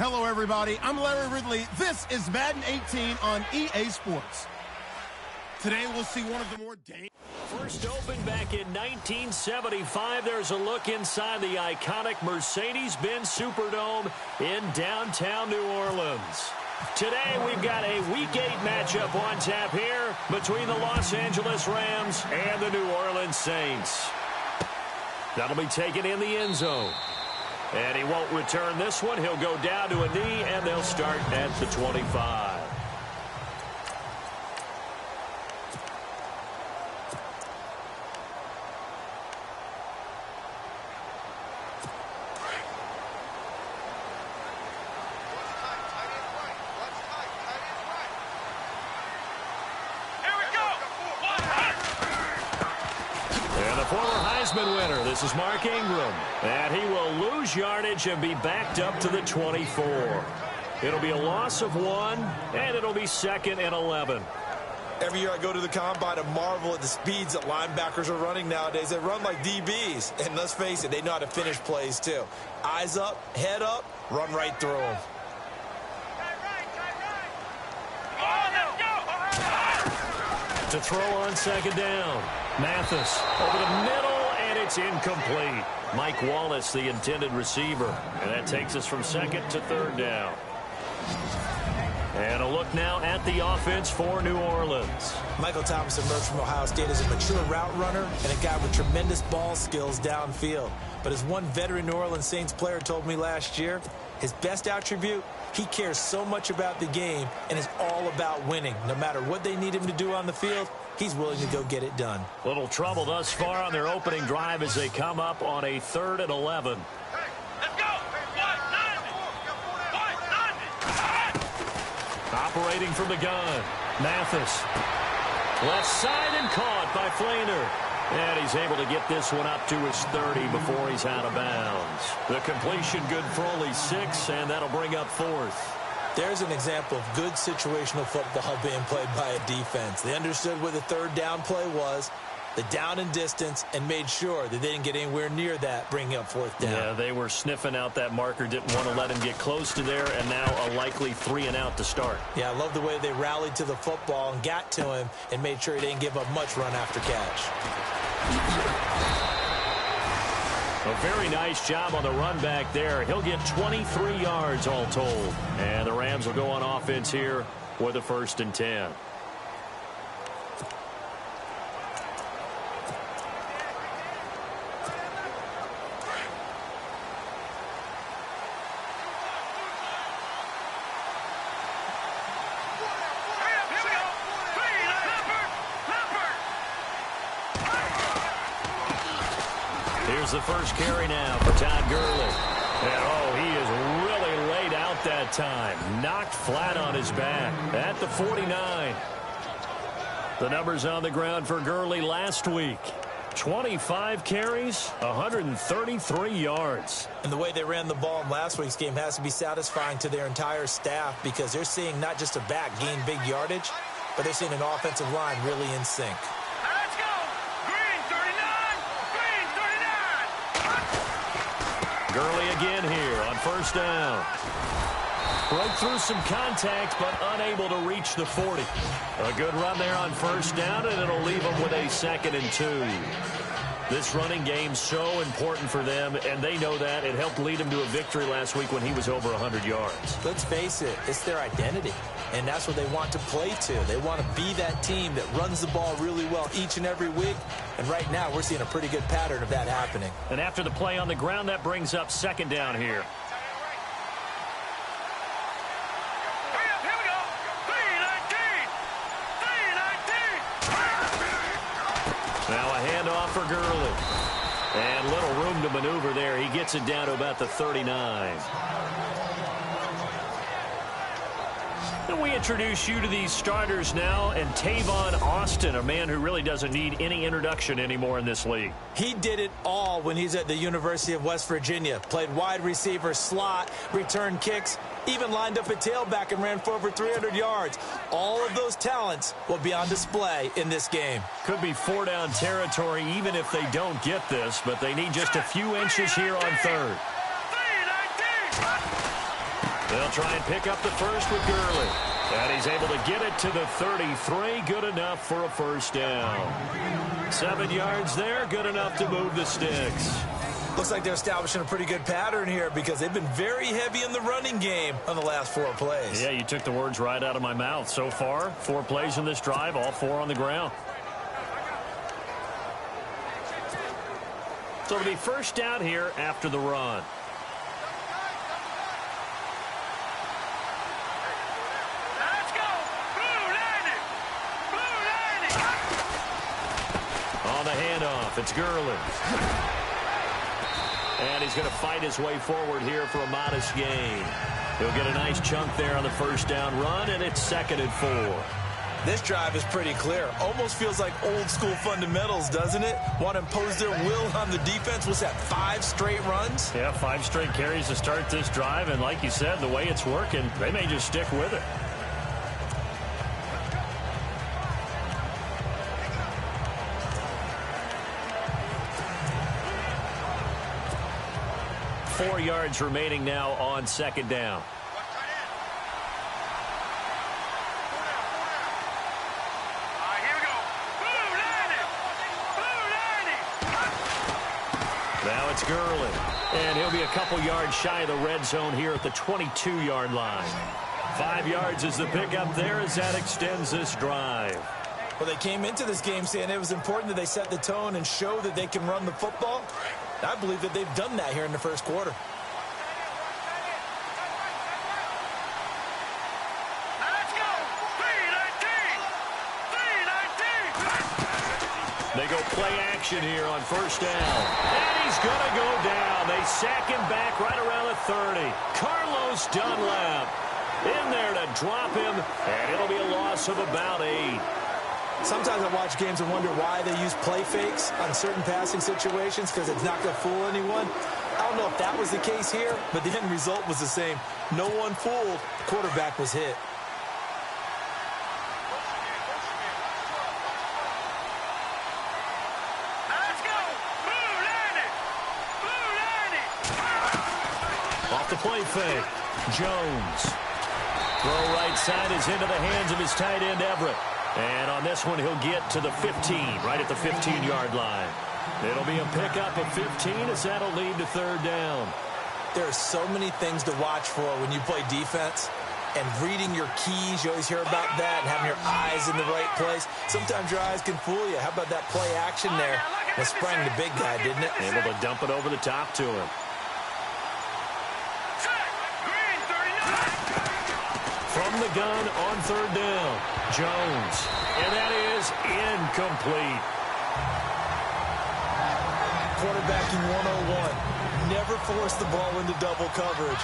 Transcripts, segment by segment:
Hello, everybody. I'm Larry Ridley. This is Madden 18 on EA Sports. Today, we'll see one of the more dangerous. First opened back in 1975. There's a look inside the iconic Mercedes-Benz Superdome in downtown New Orleans. Today, we've got a Week 8 matchup on tap here between the Los Angeles Rams and the New Orleans Saints. That'll be taken in the end zone. And he won't return this one. He'll go down to a knee, and they'll start at the 25. Winner. This is Mark Ingram, and he will lose yardage and be backed up to the 24. It'll be a loss of 1, and it'll be 2nd and 11. Every year I go to the combine and marvel at the speeds that linebackers are running nowadays. They run like DBs, and let's face it, they know how to finish plays too. Eyes up, head up, run right through them. To throw on 2nd down, Mathis over the middle. It's incomplete. Mike Wallace, the intended receiver. And that takes us from 2nd to 3rd down. And a look now at the offense for New Orleans. Michael Thomas emerged from Ohio State as a mature route runner and a guy with tremendous ball skills downfield. But as one veteran New Orleans Saints player told me last year, his best attribute, he cares so much about the game and is all about winning. No matter what they need him to do on the field, he's willing to go get it done. Little trouble thus far on their opening drive as they come up on a 3rd and 11. Let's go! Operating from the gun, Mathis. Left side and caught by Flainer. And he's able to get this one up to his 30 before he's out of bounds. The completion good for only 6, and that'll bring up 4th. There's an example of good situational football being played by a defense. They understood where the 3rd down play was, the down and distance, and made sure that they didn't get anywhere near that, bringing up 4th down. Yeah, they were sniffing out that marker, didn't want to let him get close to there, and now a likely 3 and out to start. Yeah, I love the way they rallied to the football and got to him and made sure he didn't give up much run after catch. A very nice job on the run back there. He'll get 23 yards all told. And the Rams will go on offense here with a 1st and 10. Here's the first carry now for Todd Gurley. And, oh, he is really laid out that time. Knocked flat on his back at the 49. The numbers on the ground for Gurley last week. 25 carries, 133 yards. And the way they ran the ball in last week's game has to be satisfying to their entire staff because they're seeing not just a back gain big yardage, but they're seeing an offensive line really in sync. Gurley again here on 1st down. Broke through some contact, but unable to reach the 40. A good run there on 1st down, and it'll leave them with a 2nd and 2. This running game's so important for them, and they know that. It helped lead them to a victory last week when he was over 100 yards. Let's face it, it's their identity, and that's what they want to play to. They want to be that team that runs the ball really well each and every week, and right now we're seeing a pretty good pattern of that happening. And after the play on the ground, that brings up 2nd down here. Now a handoff for Gurley. And little room to maneuver there. He gets it down to about the 39. And we introduce you to these starters now, and Tavon Austin, a man who really doesn't need any introduction anymore in this league. He did it all when he's at the University of West Virginia. Played wide receiver, slot, returned kicks, even lined up a tailback and ran for over 300 yards. All of those talents will be on display in this game. Could be 4-down territory even if they don't get this, but they need just a few inches here on 3rd. They'll try and pick up the first with Gurley. And he's able to get it to the 33. Good enough for a first down. 7 yards there. Good enough to move the sticks. Looks like they're establishing a pretty good pattern here because they've been very heavy in the running game on the last 4 plays. Yeah, you took the words right out of my mouth. So far, 4 plays in this drive, all 4 on the ground. So it'll be first down here after the run. Let's go! Blue landing! Blue landing! On the handoff, it's Gurley. And he's going to fight his way forward here for a modest gain. He'll get a nice chunk there on the first down run, and it's 2nd and 4. This drive is pretty clear. Almost feels like old school fundamentals, doesn't it? Want to impose their will on the defense. Was that 5 straight runs? Yeah, 5 straight carries to start this drive, and like you said, the way it's working, they may just stick with it. Four yards remaining now on 2nd down. Now it's Gurley, and he'll be a couple yards shy of the red zone here at the 22-yard line. 5 yards is the pickup there as that extends this drive. Well, they came into this game saying it was important that they set the tone and show that they can run the football. I believe that they've done that here in the first quarter. They go play action here on first down. And he's going to go down. They sack him back right around the 30. Carlos Dunlap in there to drop him, and it'll be a loss of about 8. Sometimes I watch games and wonder why they use play fakes on certain passing situations because it's not going to fool anyone. I don't know if that was the case here, but the end result was the same. No one fooled. The quarterback was hit. Off the play fake, Jones. Throw right side is into the hands of his tight end, Everett. And on this one, he'll get to the 15, right at the 15-yard line. It'll be a pickup of 15 as that'll lead to 3rd down. There are so many things to watch for when you play defense. And reading your keys, you always hear about that, and having your eyes in the right place. Sometimes your eyes can fool you. How about that play action there? It sprang the big guy, didn't it? Able to dump it over the top to him. From the gun on 3rd down, Jones. And that is incomplete. Quarterbacking 101. Never force the ball into double coverage.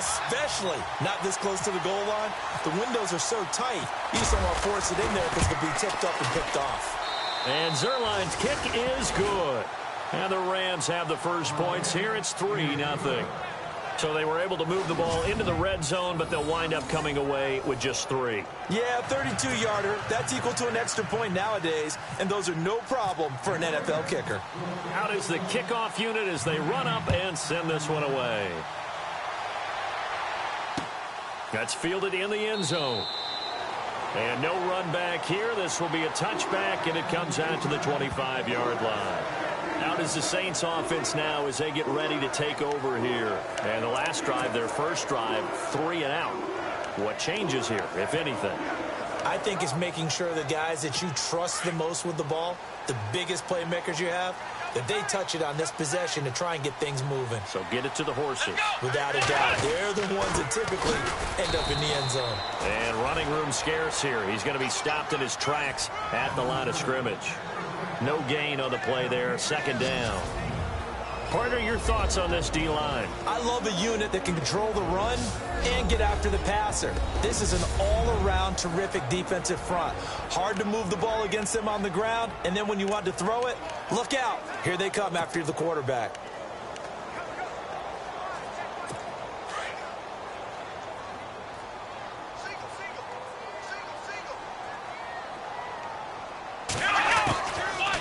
Especially not this close to the goal line. The windows are so tight, you just don't want to force it in there because it could be tipped up and picked off. And Zerline's kick is good. And the Rams have the first points here. It's 3-0. So they were able to move the ball into the red zone, but they'll wind up coming away with just 3. Yeah, 32-yarder. That's equal to an extra point nowadays, and those are no problem for an NFL kicker. Out is the kickoff unit as they run up and send this one away. That's fielded in the end zone. And no run back here. This will be a touchback, and it comes out to the 25-yard line. Out is the Saints offense now as they get ready to take over here. And the last drive, their first drive, 3 and out. What changes here, if anything? I think it's making sure the guys that you trust the most with the ball, the biggest playmakers you have, that they touch it on this possession to try and get things moving. So get it to the horses. Without a doubt. They're the ones that typically end up in the end zone. And running room scarce here. He's going to be stopped in his tracks at the line of scrimmage. No gain on the play there. 2nd down. Partner, your thoughts on this D-line? I love a unit that can control the run and get after the passer. This is an all-around terrific defensive front. Hard to move the ball against them on the ground, and then when you want to throw it, look out. Here they come after the quarterback.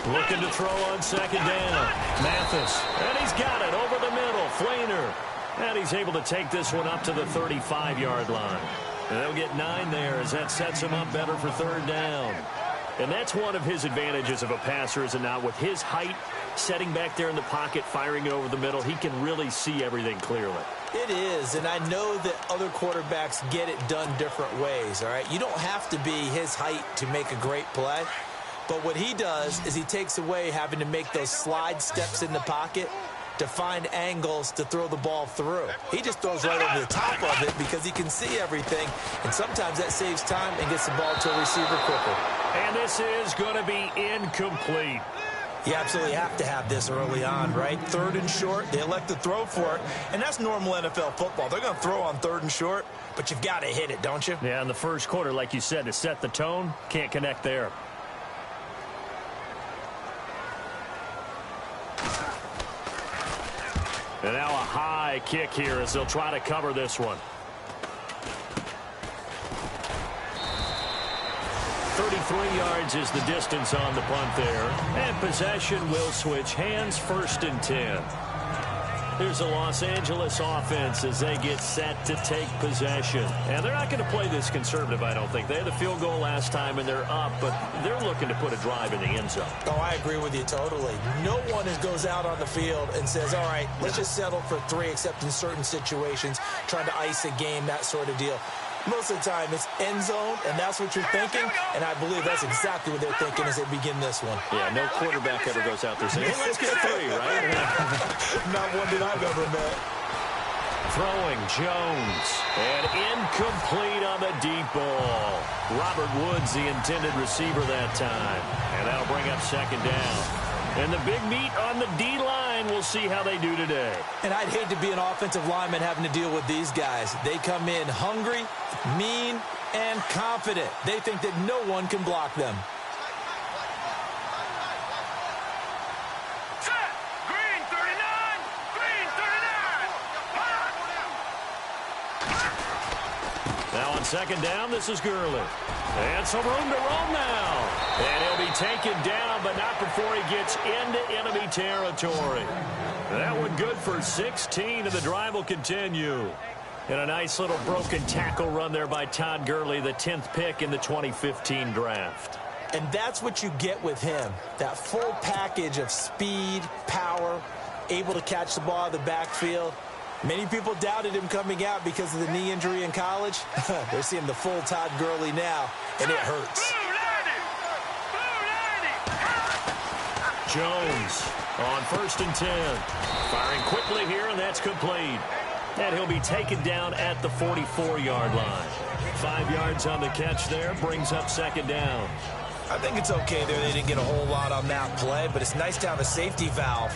Looking to throw on 2nd down. Mathis. And he's got it over the middle. Flainer. And he's able to take this one up to the 35-yard line. And they'll get 9 there as that sets him up better for third down. And that's one of his advantages of a passer, is it not? With his height, setting back there in the pocket, firing it over the middle, he can really see everything clearly. It is, and I know that other quarterbacks get it done different ways, all right? You don't have to be his height to make a great play. But what he does is he takes away having to make those slide steps in the pocket to find angles to throw the ball through. He just throws right over the top of it because he can see everything, and sometimes that saves time and gets the ball to a receiver quicker. And this is going to be incomplete. You absolutely have to have this early on, right? 3rd and short, they elect to throw for it, and that's normal NFL football. They're going to throw on 3rd and short, but you've got to hit it, don't you? Yeah, in the first quarter, like you said, to set the tone, can't connect there. And now a high kick here as they'll try to cover this one. 33 yards is the distance on the punt there. And possession will switch hands, 1st and 10. Here's the Los Angeles offense as they get set to take possession. And they're not going to play this conservative, I don't think. They had the field goal last time, and they're up, but they're looking to put a drive in the end zone. Oh, I agree with you totally. No one goes out on the field and says, all right, let's just settle for 3, except in certain situations, trying to ice a game, that sort of deal. Most of the time, it's end zone, and that's what you're thinking, and I believe that's exactly what they're thinking as they begin this one. Yeah, no quarterback ever goes out there saying, hey, let's get 3, right? Not one that I've ever met. Throwing Jones, and incomplete on the deep ball. Robert Woods, the intended receiver that time, and that'll bring up 2nd down. And the big meat on the D-line, we'll see how they do today. And I'd hate to be an offensive lineman having to deal with these guys. They come in hungry, mean, and confident. They think that no one can block them. Set. Green 39. Green 39. Now on 2nd down, this is Gurley. And some room to roam now. And he'll be taken down, but not before he gets into enemy territory. That one good for 16, and the drive will continue. And a nice little broken tackle run there by Todd Gurley, the 10th pick in the 2015 draft. And that's what you get with him, that full package of speed, power, able to catch the ball out of the backfield. Many people doubted him coming out because of the knee injury in college. They're seeing the full Todd Gurley now, and it hurts. Jones on 1st and 10. Firing quickly here, and that's complete. And he'll be taken down at the 44-yard line. 5 yards on the catch there, brings up 2nd down. I think it's okay there. They didn't get a whole lot on that play, but it's nice to have a safety valve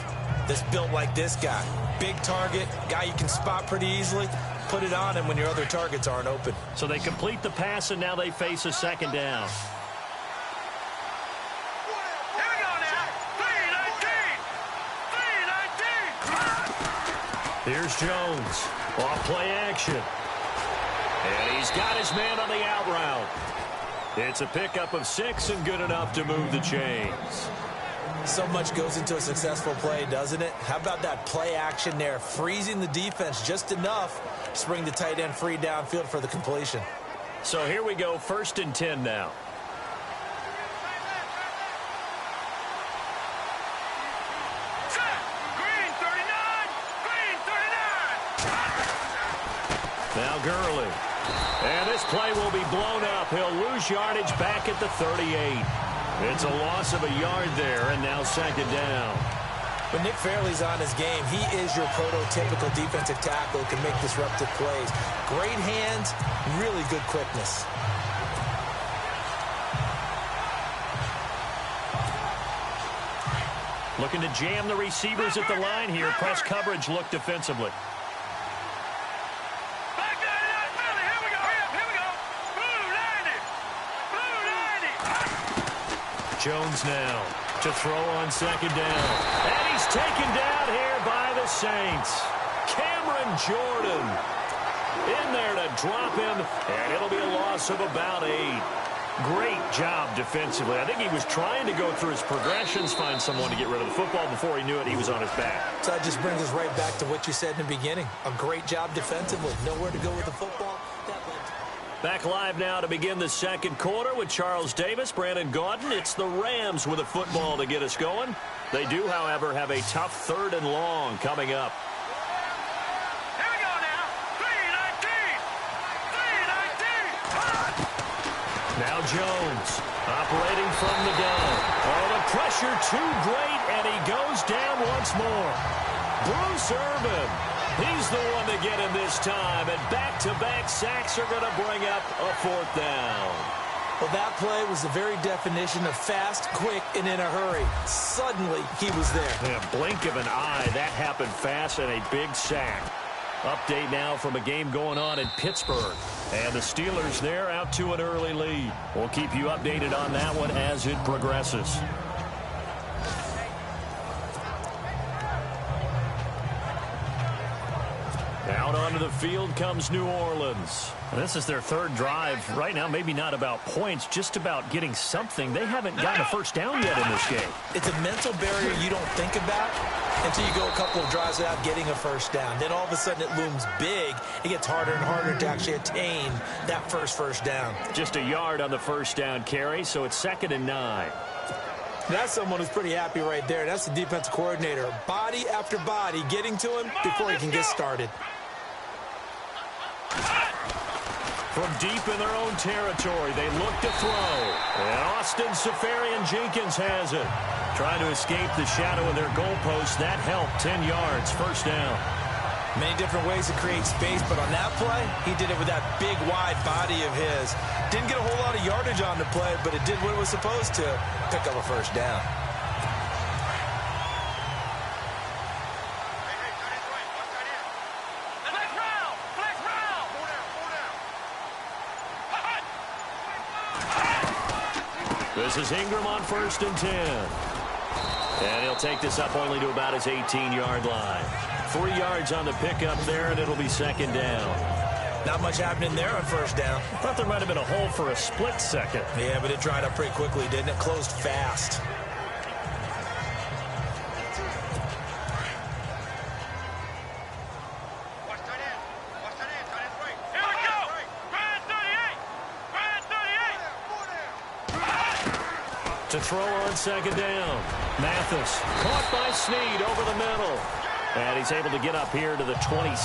that's built like this guy. Big target, guy you can spot pretty easily. Put it on him when your other targets aren't open. So they complete the pass, and now they face a 2nd down. Here we go now. 3-19. 3-19. Here's Jones. Off play action. And he's got his man on the out route. It's a pickup of 6 and good enough to move the chains. So much goes into a successful play, doesn't it? How about that play action there, freezing the defense just enough to bring the tight end free downfield for the completion. So here we go, 1st and 10 now. Set. Green 39. Green 39. Now Gurley. And this play will be blown up. He'll lose yardage back at the 38. It's a loss of a yard there, and now 2nd down. When Nick Fairley's on his game, he is your prototypical defensive tackle who can make disruptive plays. Great hands, really good quickness. Looking to jam the receivers at the line here. Press coverage look defensively. Back down to that Philly. Here we go. Here we go. Blue 90. Blue 90. Jones now to throw on 2nd down. And he's taken down here by the Saints. Cameron Jordan in there to drop him, and it'll be a loss of about 8. Great job defensively. I think he was trying to go through his progressions, find someone to get rid of the football. Before he knew it, he was on his back. So that just brings us right back to what you said in the beginning. A great job defensively. Nowhere to go with the football. Back live now to begin the second quarter with Charles Davis, Brandon Gaudin. It's the Rams with a football to get us going. They do, however, have a tough 3rd and long coming up. Here we go now. 3-19. 3-19. Now Jones operating from the gun. Oh, the pressure too great, and he goes down once more. Bruce Irvin. He's the one to get him this time, and back-to-back sacks are going to bring up a 4th down. Well, that play was the very definition of fast, quick, and in a hurry. Suddenly, he was there. In a blink of an eye, that happened fast and a big sack. Update now from a game going on in Pittsburgh. And the Steelers there out to an early lead. We'll keep you updated on that one as it progresses. Out onto the field comes New Orleans. This is their 3rd drive. Right now, maybe not about points, just about getting something. They haven't gotten a first down yet in this game. It's a mental barrier you don't think about until you go a couple of drives without getting a first down. Then all of a sudden it looms big. It gets harder and harder to actually attain that first down. Just a yard on the first down carry, so it's 2nd and 9. That's someone who's pretty happy right there. That's the defensive coordinator. Body after body getting to him before he can get started. From deep in their own territory, they look to throw. And Austin Seferian-Jenkins has it. Trying to escape the shadow of their goalpost. That helped. 10 yards, first down. Many different ways to create space, but on that play, he did it with that big, wide body of his. Didn't get a whole lot of yardage on the play, but it did what it was supposed to, pick up a first down. This is Ingram on 1st and 10. And he'll take this up only to about his 18-yard line. 3 yards on the pickup there, and it'll be 2nd down. Not much happening there on first down. I thought there might have been a hole for a split second. Yeah, but it dried up pretty quickly, didn't it? Closed fast. To throw on 2nd down. Mathis caught by Snead over the middle. And he's able to get up here to the 26.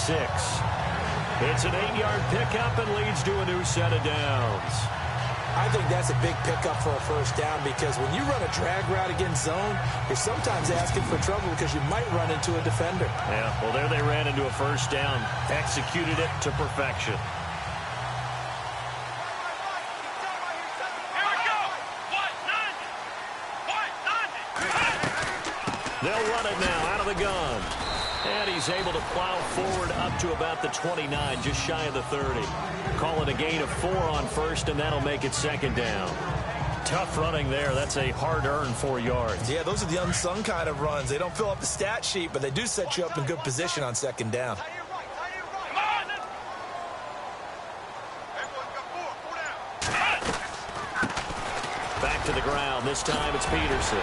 It's an 8-yard pickup and leads to a new set of downs. I think that's a big pickup for a first down because when you run a drag route against zone, you're sometimes asking for trouble because you might run into a defender. Yeah, well, there they ran into a first down. Executed it to perfection. They'll run it now out of the gun. And he's able to plow forward up to about the 29, just shy of the 30. Call it a gain of 4 on first, and that'll make it 2nd down. Tough running there. That's a hard-earned 4 yards. Yeah, those are the unsung kind of runs. They don't fill up the stat sheet, but they do set you up in good position on 2nd down. Back to the ground. This time it's Peterson.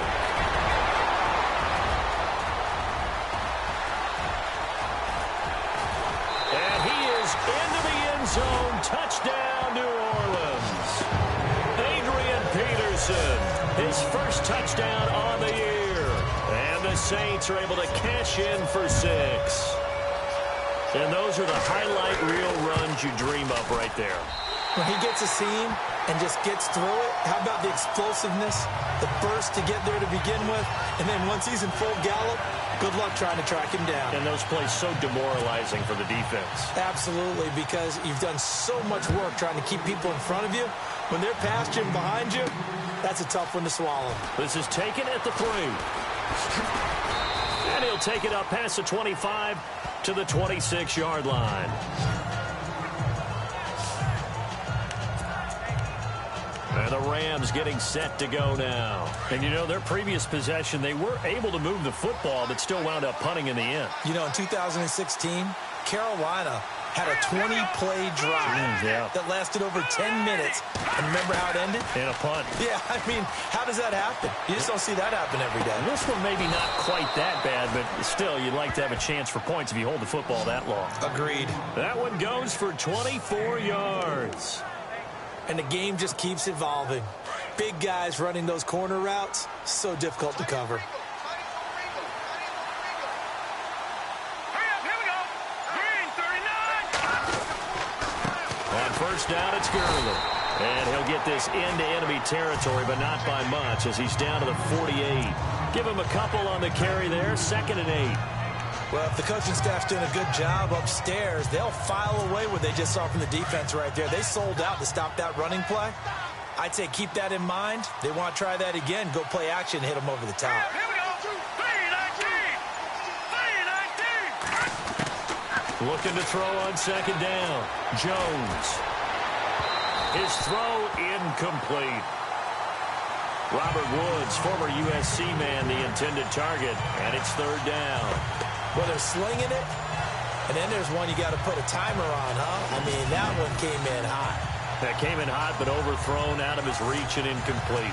Zone touchdown, New Orleans. Adrian Peterson, his first touchdown on the year. And the Saints are able to cash in for 6. And those are the highlight reel runs you dream up right there. When he gets a seam and just gets through it, how about the explosiveness, the burst to get there to begin with, and then once he's in full gallop, good luck trying to track him down. And those plays so demoralizing for the defense. Absolutely, because you've done so much work trying to keep people in front of you. When they're past you and behind you, that's a tough one to swallow. This is taken at the 3. And he'll take it up past the 25 to the 26-yard line. And the Rams getting set to go now. And, you know, their previous possession, they were able to move the football, but still wound up punting in the end. You know, in 2016, Carolina had a 20-play drive that lasted over 10 minutes. And remember how it ended? In a punt. Yeah, I mean, how does that happen? You just don't see that happen every day. This one maybe not quite that bad, but still, you'd like to have a chance for points if you hold the football that long. Agreed. That one goes for 24 yards. And the game just keeps evolving. Big guys running those corner routes, so difficult to cover. On first down, it's Gurley. And he'll get this into enemy territory, but not by much as he's down to the 48. Give him a couple on the carry there, 2nd and 8. Well, if the coaching staff's doing a good job upstairs, they'll file away what they just saw from the defense right there. They sold out to stop that running play. I'd say keep that in mind. They want to try that again. Go play action, hit them over the top. Here we go. 3-19. Looking to throw on 2nd down. Jones. His throw incomplete. Robert Woods, former USC man, the intended target, and it's 3rd down. Well, they're slinging it, and then there's one you got to put a timer on, huh? I mean, that one came in hot. That came in hot, but overthrown out of his reach and incomplete.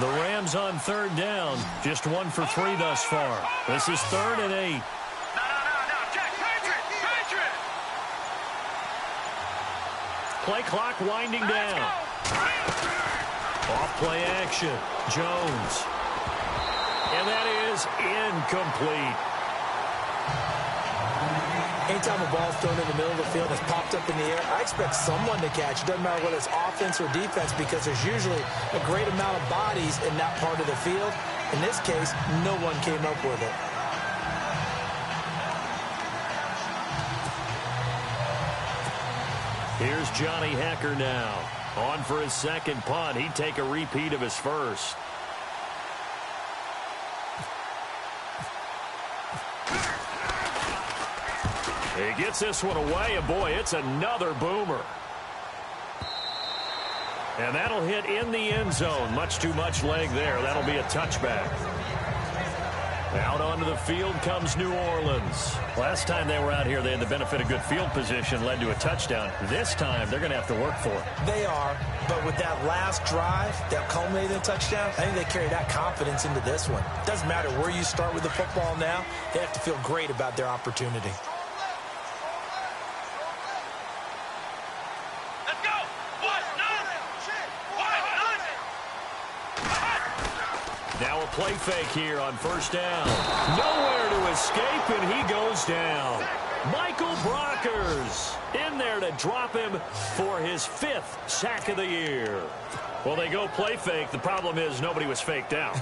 The Rams on 3rd down. Just 1 for 3 thus far. This is 3rd and 8. No. Jack, Patriot. Play clock winding down. Off play action. Jones. And that is incomplete. Anytime a ball's thrown in the middle of the field and it's popped up in the air, I expect someone to catch. It doesn't matter whether it's offense or defense because there's usually a great amount of bodies in that part of the field. In this case, no one came up with it. Here's Johnny Hecker now. On for his 2nd punt. He'd take a repeat of his first. He gets this one away, and boy, it's another boomer. And that'll hit in the end zone. Much too much leg there. That'll be a touchback. Out onto the field comes New Orleans. Last time they were out here, they had the benefit of good field position, led to a touchdown. This time, they're going to have to work for it. They are, but with that last drive that culminated in a touchdown, I think they carry that confidence into this one. Doesn't matter where you start with the football now, they have to feel great about their opportunity. Now a play fake here on 1st down. Nowhere to escape, and he goes down. Michael Brockers in there to drop him for his 5th sack of the year. Well, they go play fake. The problem is nobody was faked out.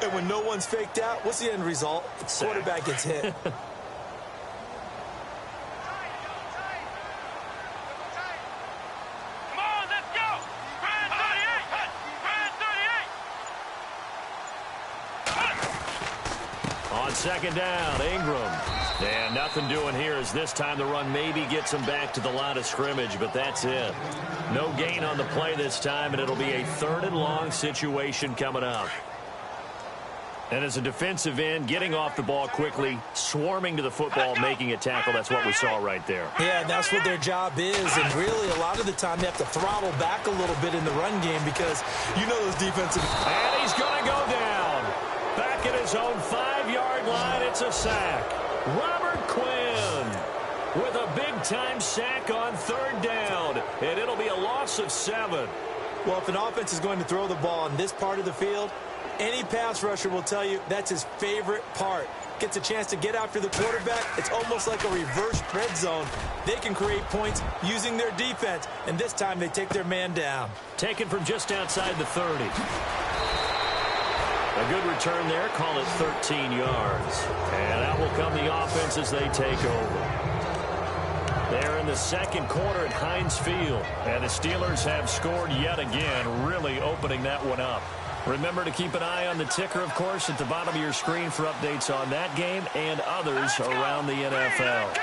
And when no one's faked out, what's the end result? The quarterback gets hit. On 2nd down, Ingram. And nothing doing here as this time the run maybe gets him back to the line of scrimmage, but that's it. No gain on the play this time, and it'll be a 3rd and long situation coming up. And as a defensive end, getting off the ball quickly, swarming to the football, making a tackle, that's what we saw right there. Yeah, that's what their job is, and really a lot of the time they have to throttle back a little bit in the run game because you know those defensive... And he's going to go down. Back at his own 5-yard line, it's a sack. Robert Quinn with a big-time sack on 3rd down, and it'll be a loss of 7. Well, if an offense is going to throw the ball in this part of the field, any pass rusher will tell you that's his favorite part. Gets a chance to get after the quarterback. It's almost like a reverse red zone. They can create points using their defense, and this time they take their man down. Taken from just outside the 30. A good return there. Call it 13 yards. And out will come the offense as they take over. They're in the 2nd quarter at Heinz Field. And the Steelers have scored yet again, really opening that one up. Remember to keep an eye on the ticker, of course, at the bottom of your screen for updates on that game and others around the NFL.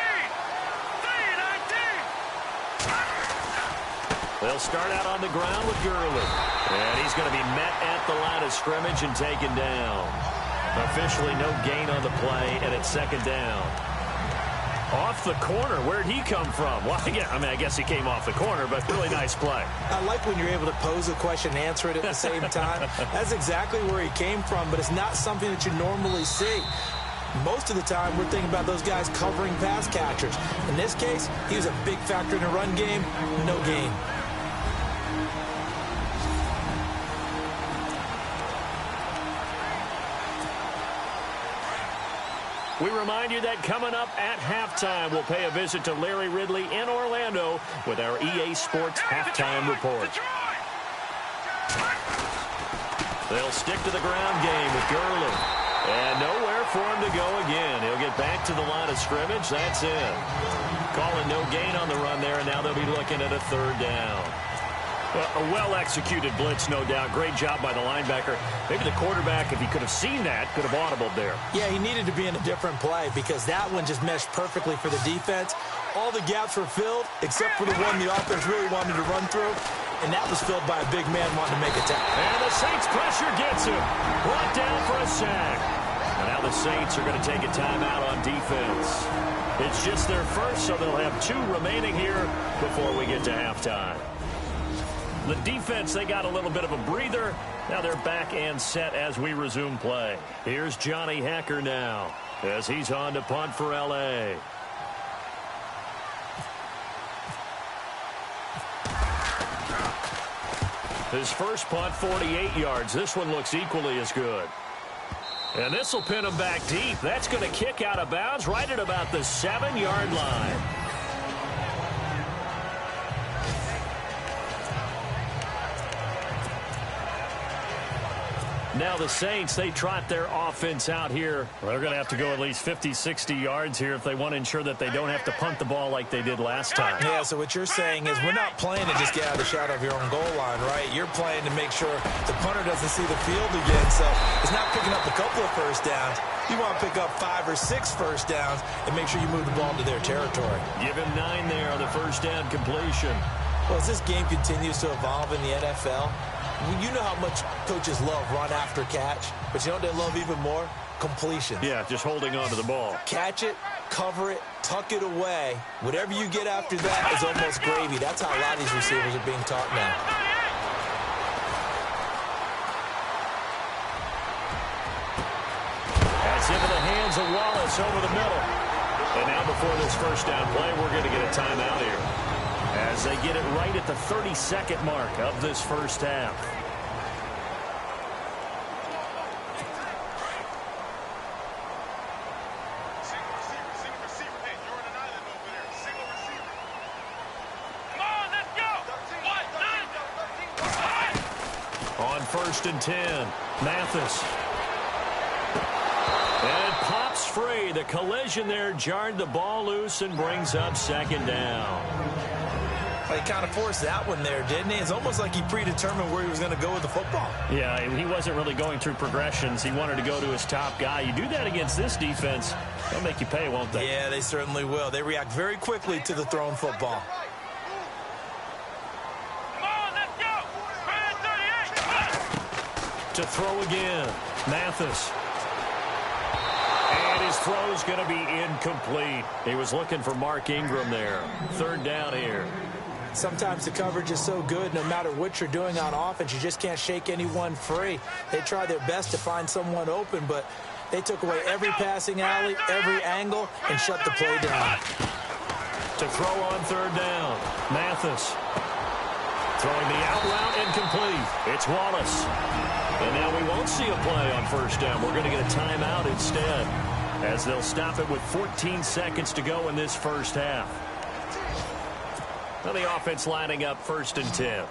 They'll start out on the ground with Gurley. And he's going to be met at the line of scrimmage and taken down. Officially no gain on the play, and it's second down. Off the corner. Where'd he come from? Well, I guess he came off the corner, but really nice play. I like when you're able to pose a question and answer it at the same time. That's exactly where he came from, but it's not something that you normally see. Most of the time, we're thinking about those guys covering pass catchers. In this case, he was a big factor in the run game. No gain. We remind you that coming up at halftime, we'll pay a visit to Larry Ridley in Orlando with our EA Sports Halftime Report. They'll stick to the ground game with Gurley. And nowhere for him to go again. He'll get back to the line of scrimmage. That's it. Calling no gain on the run there, and now they'll be looking at a third down. A well-executed blitz, no doubt. Great job by the linebacker. Maybe the quarterback, if he could have seen that, could have audibled there. Yeah, he needed to be in a different play because that one just meshed perfectly for the defense. All the gaps were filled except for the one the offense really wanted to run through, and that was filled by a big man wanting to make a tackle. And the Saints pressure gets him. Brought down for a sack. And now the Saints are going to take a timeout on defense. It's just their first, so they'll have 2 remaining here before we get to halftime. The defense, they got a little bit of a breather. Now they're back and set as we resume play. Here's Johnny Hacker now as he's on to punt for L.A. His first punt, 48 yards. This one looks equally as good. And this will pin him back deep. That's going to kick out of bounds right at about the 7-yard line. Now the Saints, they trot their offense out here. They're going to have to go at least 50, 60 yards here if they want to ensure that they don't have to punt the ball like they did last time. Yeah, so what you're saying is we're not playing to just get out of the shadow of your own goal line, right? You're playing to make sure the punter doesn't see the field again. So it's not picking up a couple of first downs. You want to pick up 5 or 6 first downs and make sure you move the ball into their territory. Give him 9 there on the first down completion. Well, as this game continues to evolve in the NFL, you know how much coaches love run after catch, but you know what they love even more? Completion. Yeah, just holding on to the ball. Catch it, cover it, tuck it away. Whatever you get after that is almost gravy. That's how a lot of these receivers are being taught now. That's into the hands of Wallace over the middle. And now before this first down play, we're going to get a timeout here, as they get it right at the 32nd mark of this first half. Single receiver. Hey, you're on an island over there. Single receiver. Come on, let's go. 1, 9. On first and 10, Mathis. And it pops free. The collision there jarred the ball loose and brings up second down. He kind of forced that one there, didn't he? It's almost like he predetermined where he was going to go with the football. Yeah, he wasn't really going through progressions. He wanted to go to his top guy. You do that against this defense, they'll make you pay, won't they? Yeah, they certainly will. They react very quickly to the thrown football. Come on, let's go. 38. To throw again, Mathis. And his throw's going to be incomplete. He was looking for Mark Ingram there. Third down here. Sometimes the coverage is so good, no matter what you're doing on offense, you just can't shake anyone free. They try their best to find someone open, but they took away every passing alley, every angle, and shut the play down. To throw on third down, Mathis. Throwing the out route incomplete. It's Wallace. And now we won't see a play on first down. We're going to get a timeout instead, as they'll stop it with 14 seconds to go in this first half. Now the offense lining up first and 10.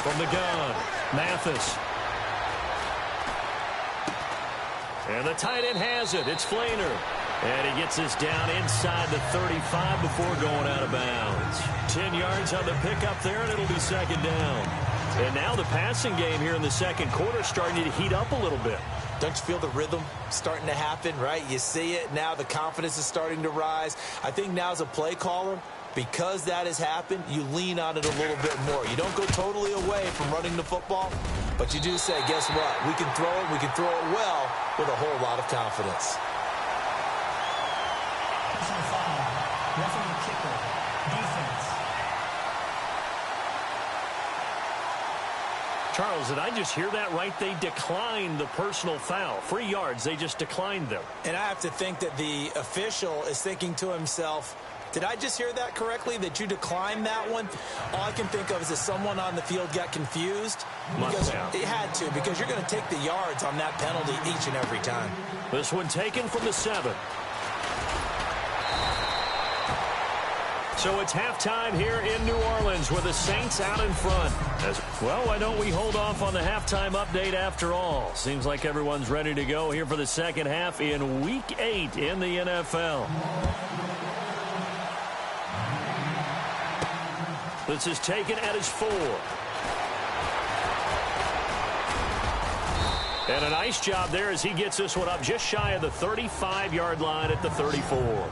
From the gun, Mathis. And the tight end has it. It's Flainer. And he gets this down inside the 35 before going out of bounds. 10 yards on the pickup there, and it'll be second down. And now the passing game here in the second quarter starting to heat up a little bit. Don't you feel the rhythm starting to happen, right? You see it. Now the confidence is starting to rise. I think now as a play caller, because that has happened, you lean on it a little bit more. You don't go totally away from running the football, but you do say, guess what? We can throw it. We can throw it well with a whole lot of confidence. Personal foul. Roughing the kicker. Defense. Charles, did I just hear that right? They declined the personal foul. 3 yards, they just declined them. And I have to think that the official is thinking to himself, did I just hear that correctly, that you declined that one? All I can think of is that someone on the field got confused. Because it had to, because you're going to take the yards on that penalty each and every time. This one taken from the 7. So it's halftime here in New Orleans with the Saints out in front. Well, why don't we hold off on the halftime update after all? Seems like everyone's ready to go here for the second half in Week 8 in the NFL. This is taken at his 4. And a nice job there as he gets this one up just shy of the 35-yard line at the 34.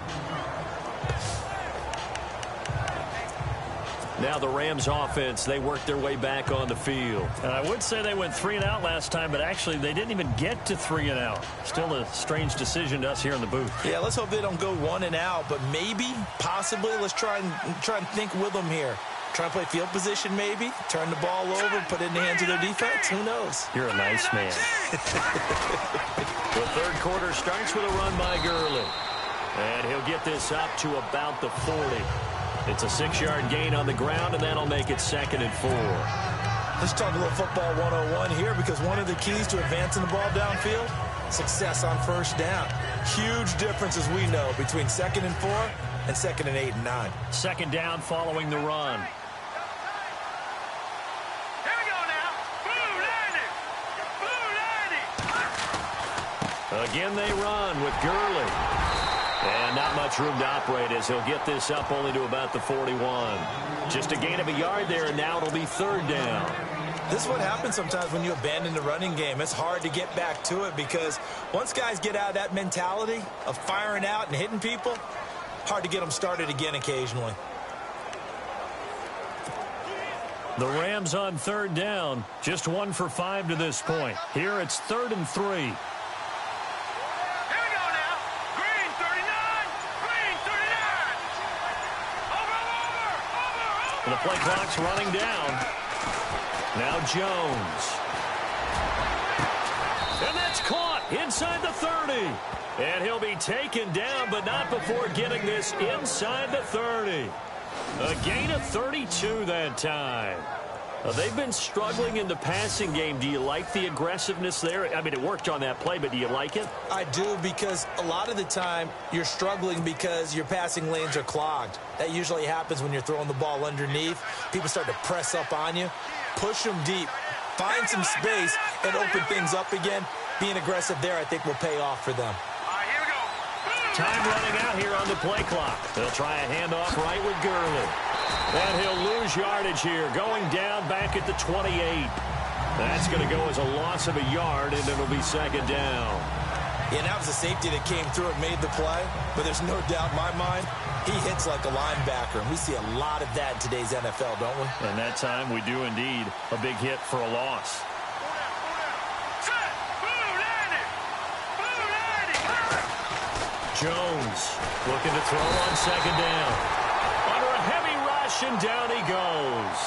Now the Rams offense, they worked their way back on the field. And I would say they went 3 and out last time, but actually they didn't even get to 3 and out. Still a strange decision to us here in the booth. Yeah, let's hope they don't go 1 and out, but maybe, possibly, let's try and think with them here. Try and play field position maybe, turn the ball over, put it in the hands of their defense. Who knows? You're a nice man. The third quarter starts with a run by Gurley. And he'll get this up to about the 40. It's a 6-yard gain on the ground, and that'll make it 2nd and 4. Let's talk a little football 101 here, because one of the keys to advancing the ball downfield, success on first down. Huge difference, as we know, between 2nd and 4 and 2nd and 8 and 9. 2nd down following the run. Here we go now. Blue 90. Again they run with Gurley. And not much room to operate as he'll get this up only to about the 41. Just a gain of a yard there, and now it'll be 3rd down. This is what happens sometimes when you abandon the running game. It's hard to get back to it because once guys get out of that mentality of firing out and hitting people, hard to get them started again occasionally. The Rams on 3rd down, just 1 for 5 to this point. Here it's 3rd and 3. The play clock's running down. Now Jones. And that's caught inside the 30. And he'll be taken down, but not before getting this inside the 30. A gain of 32 that time. They've been struggling in the passing game. Do you like the aggressiveness there? I mean, it worked on that play, but do you like it? I do, because a lot of the time you're struggling because your passing lanes are clogged. That usually happens when you're throwing the ball underneath. People start to press up on you. Push them deep. Find some space and open things up again. Being aggressive there, I think, will pay off for them. Time running out here on the play clock. They'll try a handoff right with Gurley. And he'll lose yardage here, going down back at the 28. That's going to go as a loss of a yard, and it'll be 2nd down. Yeah, that was a safety that came through and made the play, but there's no doubt in my mind, he hits like a linebacker, and we see a lot of that in today's NFL, don't we? And that time we do indeed a big hit for a loss. Jones looking to throw on 2nd down. Under a heavy rush, and down he goes.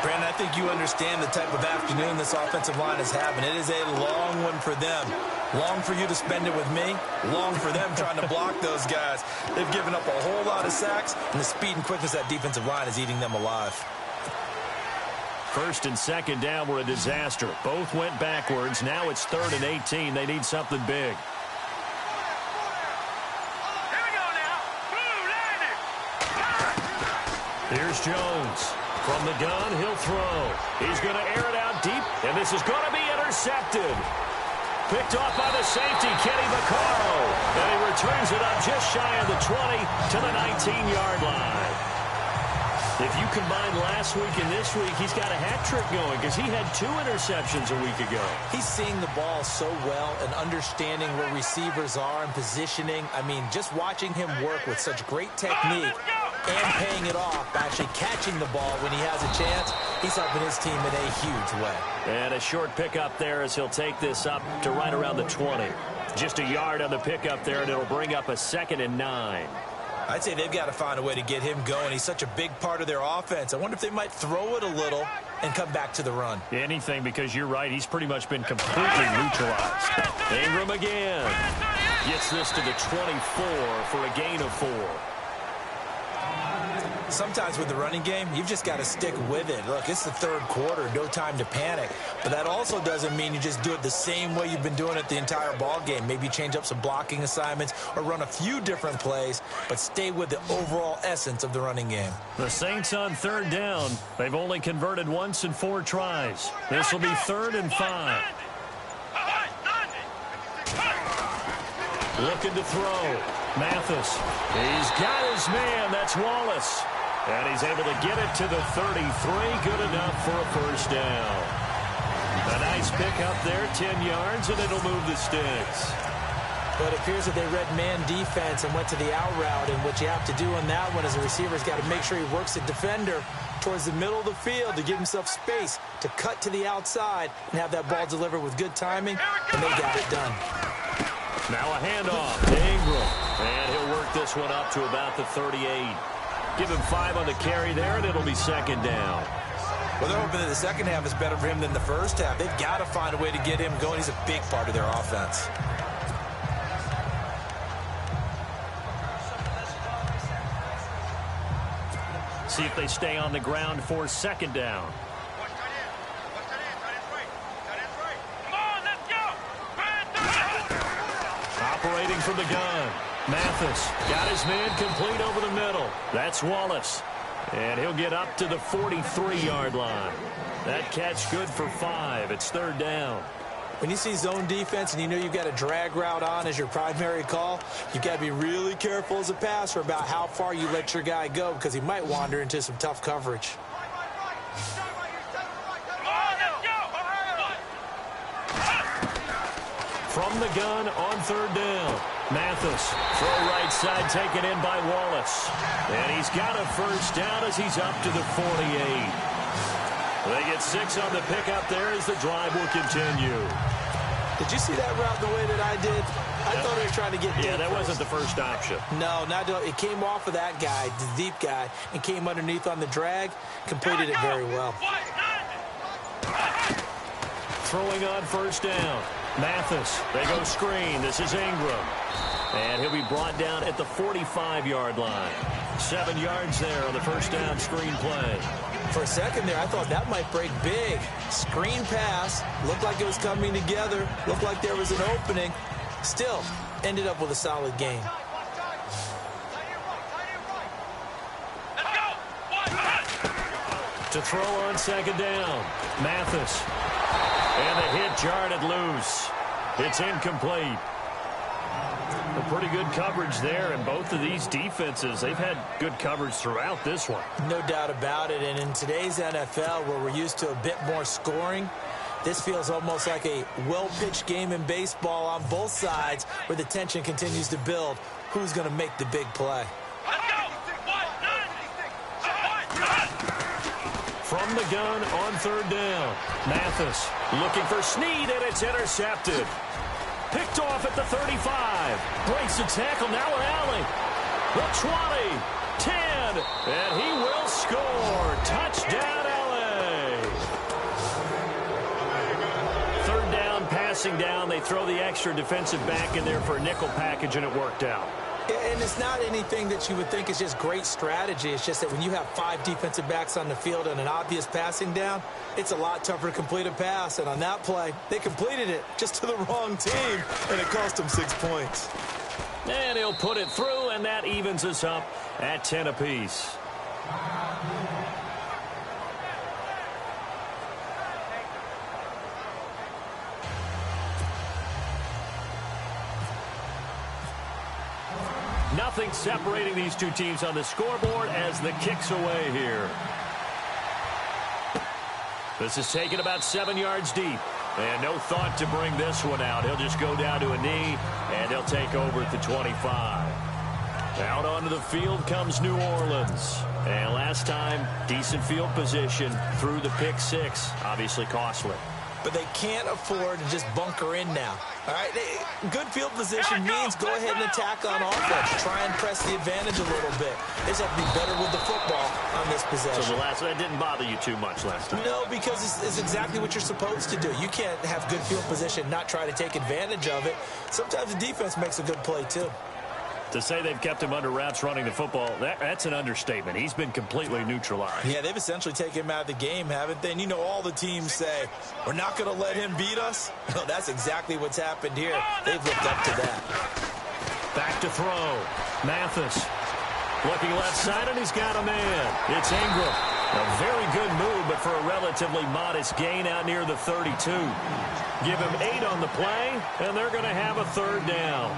Brandon, I think you understand the type of afternoon this offensive line is having. It is a long one for them. Long for you to spend it with me. Long for them trying to block those guys. They've given up a whole lot of sacks, and the speed and quickness of that defensive line is eating them alive. 1st and 2nd down were a disaster. Both went backwards. Now it's 3rd and 18. They need something big. Here's Jones. From the gun, he'll throw. He's going to air it out deep, and this is going to be intercepted. Picked off by the safety, Kenny Vaccaro. And he returns it up just shy of the 20 to the 19-yard line. If you combine last week and this week, he's got a hat trick going because he had 2 interceptions a week ago. He's seeing the ball so well and understanding where receivers are and positioning. I mean, just watching him work with such great technique and paying it off by actually catching the ball when he has a chance, he's helping his team in a huge way. And a short pickup there as he'll take this up to right around the 20. Just a yard on the pickup there, and it'll bring up a 2nd and 9. I'd say they've got to find a way to get him going. He's such a big part of their offense. I wonder if they might throw it a little and come back to the run. Anything, because you're right. He's pretty much been completely neutralized. Ingram again. Gets this to the 24 for a gain of 4. Sometimes with the running game, you've just got to stick with it. Look, it's the 3rd quarter, no time to panic. But that also doesn't mean you just do it the same way you've been doing it the entire ball game. Maybe change up some blocking assignments or run a few different plays, but stay with the overall essence of the running game. The Saints on 3rd down. They've only converted once in 4 tries. This will be 3rd and 5. Looking to throw. Mathis. He's got his man. That's Wallace. And he's able to get it to the 33. Good enough for a 1st down. A nice pickup there, 10 yards, and it'll move the sticks. But it appears that they read man defense and went to the out route, and what you have to do on that one as a receiver's got to make sure he works the defender towards the middle of the field to give himself space to cut to the outside and have that ball delivered with good timing, and they got it done. Now a handoff to Ingram, and he'll work this one up to about the 38. Give him 5 on the carry there, and it'll be 2nd down. Well, they're hoping that the second half is better for him than the first half. They've got to find a way to get him going. He's a big part of their offense. See if they stay on the ground for 2nd down. Operating from the gun. Mathis got his man complete over the middle. That's Wallace. And he'll get up to the 43-yard line. That catch good for 5. It's 3rd down. When you see zone defense and you know you've got a drag route on as your primary call, you've got to be really careful as a passer about how far you let your guy go because he might wander into some tough coverage. From the gun on 3rd down. Mathis, throw right side taken in by Wallace. And he's got a 1st down as he's up to the 48. They get 6 on the pickup there as the drive will continue. Did you see that route the way that I did? I thought he was trying to get deep. Yeah, that first. wasn't the first option. No, it came off of that guy, the deep guy, and came underneath on the drag, completed it very well. Throwing on 1st down. Mathis, they go screen. This is Ingram. And he'll be brought down at the 45-yard line. 7 yards there on the 1st down screen play. For a second there, I thought that might break big. Screen pass, looked like it was coming together, looked like there was an opening. Still, ended up with a solid game. To throw on 2nd down. Mathis. And the hit jarred loose. It's incomplete. A pretty good coverage there, and both of these defenses, they've had good coverage throughout this one. No doubt about it, and in today's NFL, where we're used to a bit more scoring, this feels almost like a well-pitched game in baseball on both sides, where the tension continues to build. Who's going to make the big play? From the gun on 3rd down. Mathis looking for Snead, and it's intercepted. Picked off at the 35. Breaks the tackle. Now an alley. The 20. 10. And he will score. Touchdown, LA. 3rd down, passing down. They throw the extra defensive back in there for a nickel package, and it worked out. And it's not anything that you would think is just great strategy. It's just that when you have 5 defensive backs on the field and an obvious passing down, it's a lot tougher to complete a pass. And on that play, they completed it just to the wrong team, and it cost them 6 points. And he'll put it through, and that evens us up at 10 apiece. nothing separating these two teams on the scoreboard as the kick's away here. This is taken about 7 yards deep. And no thought to bring this one out. He'll just go down to a knee, and they'll take over at the 25. Out onto the field comes New Orleans. And last time, decent field position through the pick six. Obviously costly. But they can't afford to just bunker in now. All right, good field position means go ahead and attack on offense. Try and press the advantage a little bit. They just have to be better with the football on this possession. So that didn't bother you too much last time? No, because it's exactly what you're supposed to do. You can't have good field position, not try to take advantage of it. Sometimes the defense makes a good play, too. To say they've kept him under wraps running the football, that's an understatement. He's been completely neutralized. Yeah, they've essentially taken him out of the game, haven't they? And you know all the teams say, we're not going to let him beat us. No, that's exactly what's happened here. They've lived up to that. Back to throw. Mathis looking left side, and he's got a man. It's Ingram. A very good move, but for a relatively modest gain out near the 32. Give him 8 on the play, and they're going to have a third down.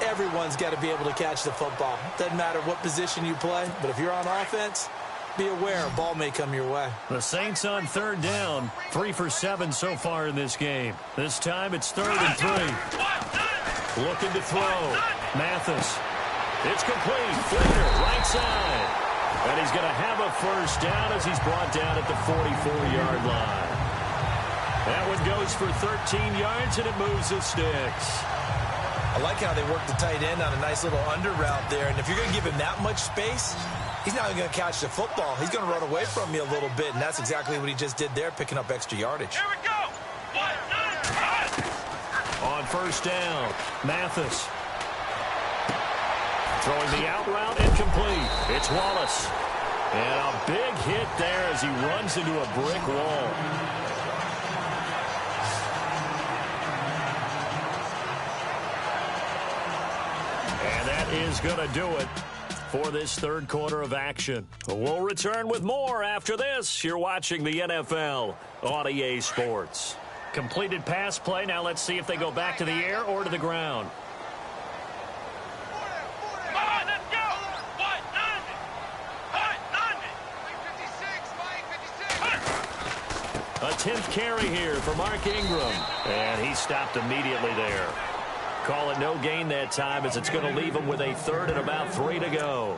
Everyone's got to be able to catch the football. Doesn't matter what position you play, but if you're on offense, be aware a ball may come your way. The Saints on third down, 3 for 7 so far in this game. This time it's 3rd and 3. Looking to throw. Mathis. It's complete. Flitter, right side. And he's going to have a first down as he's brought down at the 44-yard line. That one goes for 13 yards, and it moves the sticks. I like how they work the tight end on a nice little under route there. And if you're going to give him that much space, he's not even going to catch the football. He's going to run away from you a little bit, and that's exactly what he just did there, picking up extra yardage. Here we go. On first down, Mathis. Throwing the out route, incomplete. It's Wallace. And a big hit there as he runs into a brick wall. Is going to do it for this third quarter of action. We'll return with more after this. You're watching the NFL on EA Sports. Completed pass play. Now let's see if they go back to the air or to the ground. Come on, let's go. What? 9. 56, 10th carry here for Mark Ingram. And he stopped immediately there. Call it no gain that time as it's going to leave him with a 3rd and about 3 to go.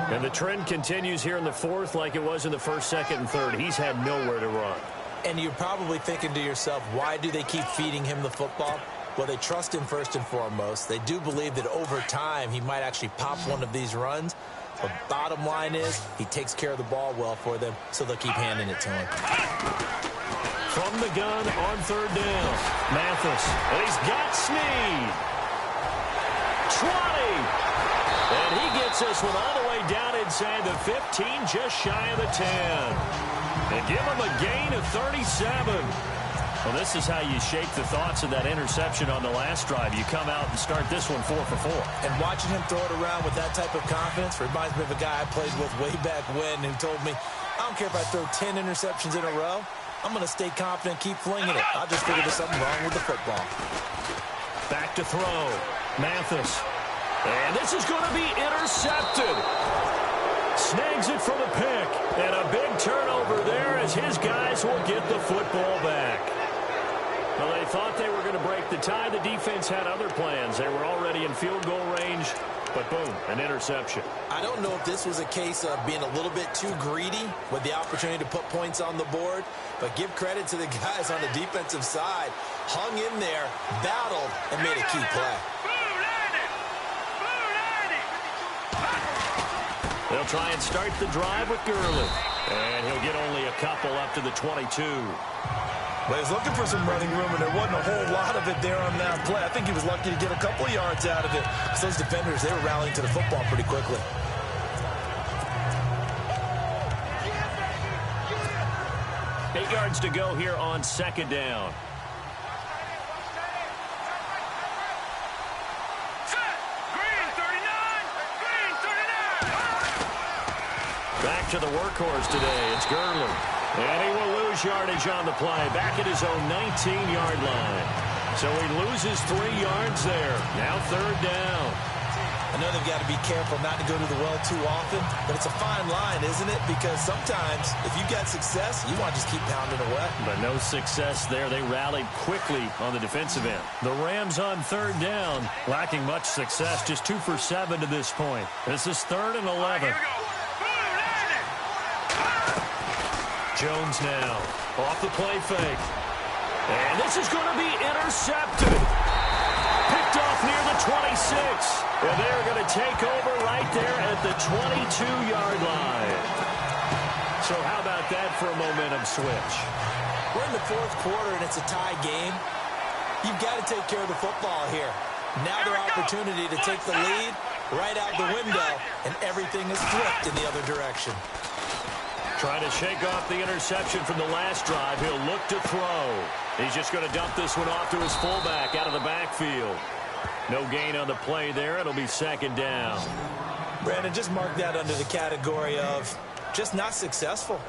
And the trend continues here in the fourth like it was in the first, second, and third. He's had nowhere to run. And you're probably thinking to yourself, why do they keep feeding him the football? Well, they trust him first and foremost. They do believe that over time he might actually pop one of these runs. But bottom line is he takes care of the ball well for them, so they'll keep handing it to him. From the gun on third down, Mathis. And he's got Snead. 20. And he gets this one all the way down inside the 15, just shy of the 10. And give him a gain of 37. Well, this is how you shake the thoughts of that interception on the last drive. You come out and start this one 4 for 4. And watching him throw it around with that type of confidence reminds me of a guy I played with way back when who told me, I don't care if I throw 10 interceptions in a row. I'm going to stay confident, keep flinging it. I'll just figure there's something wrong with the football. Back to throw. Mathis. And this is going to be intercepted. Snags it for the pick. And a big turnover there as his guys will get the football back. Well, they thought they were going to break the tie. The defense had other plans. They were already in field goal range. But boom, an interception. I don't know if this was a case of being a little bit too greedy with the opportunity to put points on the board, but give credit to the guys on the defensive side. Hung in there, battled, and made a key play. They'll try and start the drive with Gurley. And he'll get only a couple up to the 22. Well, he was looking for some running room, and there wasn't a whole lot of it there on that play. I think he was lucky to get a couple of yards out of it. So those defenders, they were rallying to the football pretty quickly. Eight yards to go here on second down. Back to the workhorse today. It's Gurley. And he will lose yardage on the play. Back at his own 19-yard line. So he loses 3 yards there. Now third down. I know they've got to be careful not to go to the well too often, but it's a fine line, isn't it? Because sometimes if you got success, you want to just keep pounding away. But no success there. They rallied quickly on the defensive end. The Rams on third down, lacking much success, just 2 for 7 to this point. This is 3rd and 11. Jones now off the play fake. And this is going to be intercepted. Picked off near the 26. And they're going to take over right there at the 22-yard line. So how about that for a momentum switch? We're in the 4th quarter, and it's a tie game. You've got to take care of the football here. Now their opportunity to take the lead right out the window, and everything is flipped in the other direction. Trying to shake off the interception from the last drive. He'll look to throw. He's just going to dump this one off to his fullback out of the backfield. No gain on the play there. It'll be 2nd down. Brandon, just mark that under the category of just not successful.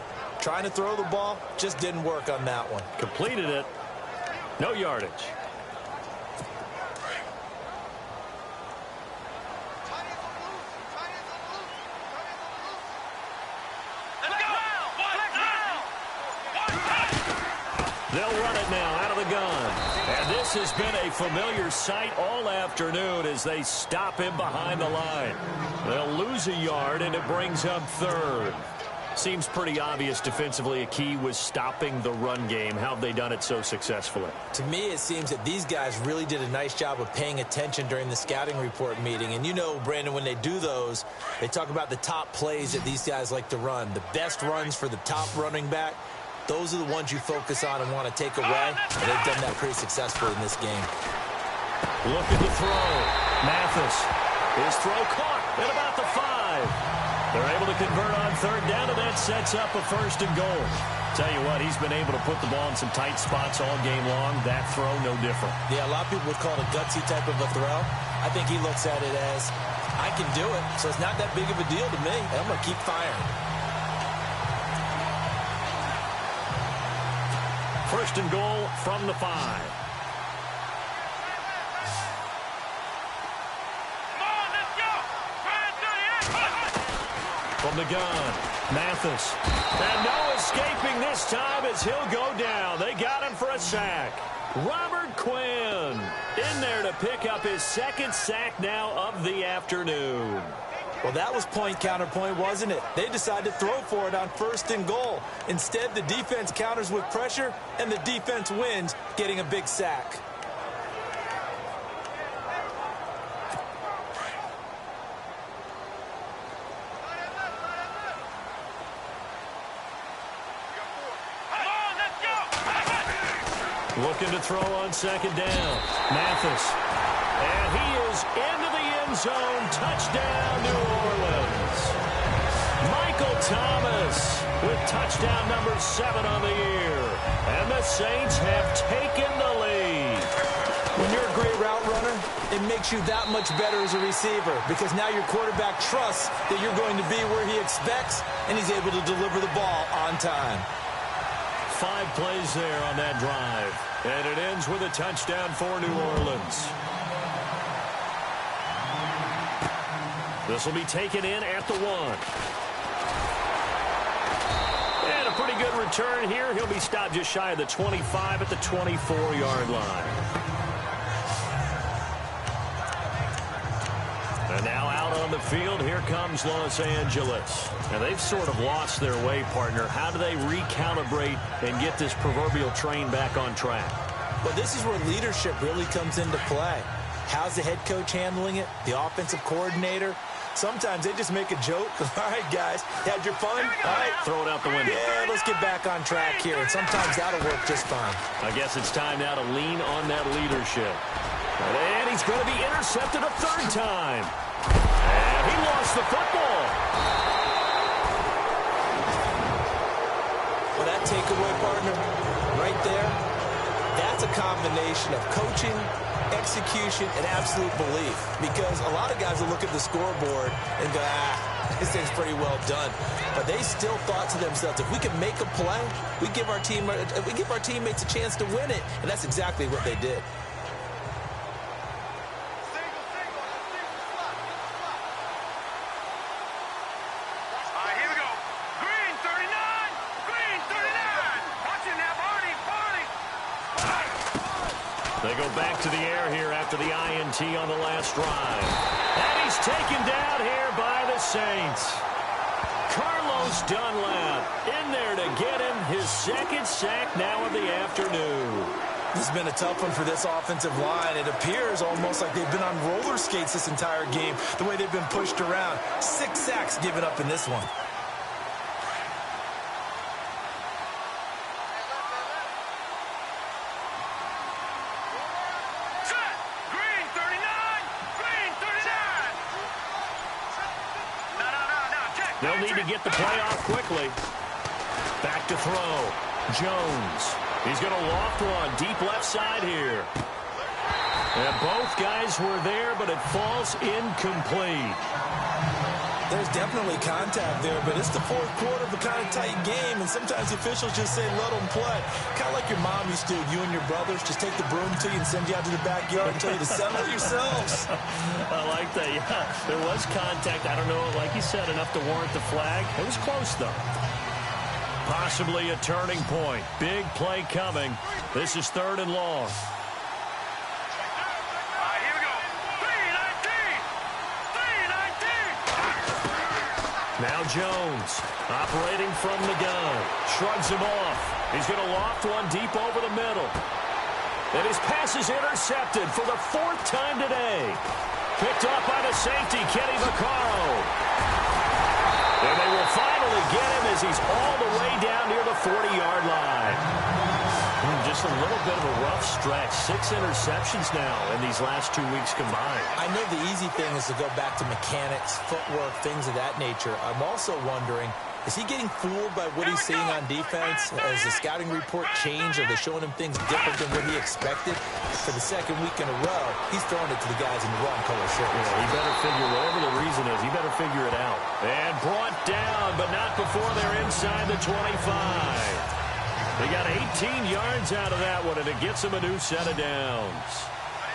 Trying to throw the ball, just didn't work on that one. Completed it. No yardage. They'll run it now out of the gun. And this has been a familiar sight all afternoon as they stop him behind the line. They'll lose a yard, and it brings up 3rd. Seems pretty obvious defensively a key was stopping the run game. How have they done it so successfully? To me, it seems that these guys really did a nice job of paying attention during the scouting report meeting. And you know, Brandon, when they do those, they talk about the top plays that these guys like to run. The best runs for the top running back. Those are the ones you focus on and want to take away, and they've done that pretty successfully in this game. Looking to throw. Mathis. His throw caught at about the 5. They're able to convert on 3rd down, and that sets up a 1st and goal. Tell you what, he's been able to put the ball in some tight spots all game long. That throw, no different. Yeah, a lot of people would call it a gutsy type of a throw. I think he looks at it as, I can do it, so it's not that big of a deal to me, and I'm going to keep firing. 1st and goal from the 5. From the gun, Mathis. And no escaping this time as he'll go down. They got him for a sack. Robert Quinn in there to pick up his 2nd sack now of the afternoon. Well, that was point counterpoint, wasn't it? They decided to throw for it on 1st and goal. Instead, the defense counters with pressure, and the defense wins, getting a big sack. Looking to throw on 2nd down. Mathis. And he is into the end zone. Touchdown, New Orleans. Michael Thomas with touchdown number 7 on the year. And the Saints have taken the lead. When you're a great route runner, it makes you that much better as a receiver because now your quarterback trusts that you're going to be where he expects, and he's able to deliver the ball on time. 5 plays there on that drive. And it ends with a touchdown for New Orleans. This will be taken in at the 1. And a pretty good return here. He'll be stopped just shy of the 25 at the 24-yard line. And now out on the field, here comes Los Angeles. Now, they've sort of lost their way, partner. How do they recalibrate and get this proverbial train back on track? Well, this is where leadership really comes into play. How's the head coach handling it? The offensive coordinator? Sometimes they just make a joke. All right, guys, had your fun? All right. Throw it out the window. Yeah, let's get back on track here. And sometimes that'll work just fine. I guess it's time now to lean on that leadership. And he's going to be intercepted a 3rd time. And he lost the football. Well, that takeaway, partner, right there, that's a combination of coaching, execution, and absolute belief. Because a lot of guys will look at the scoreboard and go, this thing's pretty well done. But they still thought to themselves, if we can make a play, we give our teammates a chance to win it. And that's exactly what they did. They go back to the air here after the INT on the last drive. And he's taken down here by the Saints. Carlos Dunlap in there to get him his second sack now of the afternoon. This has been a tough one for this offensive line. It appears almost like they've been on roller skates this entire game, the way they've been pushed around. 6 sacks given up in this one. They'll need to get the play off quickly. Back to throw. Jones. He's going to loft one deep left side here. And both guys were there, but it falls incomplete. There's definitely contact there, but it's the fourth quarter of a kind of tight game, and sometimes the officials just say, let them play. Kind of like your mom used to, you and your brothers, just take the broom to you and send you out to the backyard and tell you to settle it yourselves. I like that, yeah. There was contact. I don't know, like you said, enough to warrant the flag. It was close, though. Possibly a turning point. Big play coming. This is 3rd and long. Now Jones, operating from the gun, shrugs him off. He's going to loft one deep over the middle. And his pass is intercepted for the 4th time today. Picked off by the safety, Kenny Vaccaro. And they will finally get him as he's all the way down near the 40-yard line. Just a little bit of a rough stretch. 6 interceptions now in these last 2 weeks combined. I know the easy thing is to go back to mechanics, footwork, things of that nature. I'm also wondering, is he getting fooled by what he's seeing on defense? Has the scouting report changed? Are they showing him things different than what he expected? For the 2nd week in a row, he's throwing it to the guys in the wrong color shirts. Yeah, he better figure, whatever the reason is, he better figure it out. And brought down, but not before they're inside the 25. They got 18 yards out of that one, and it gets him a new set of downs.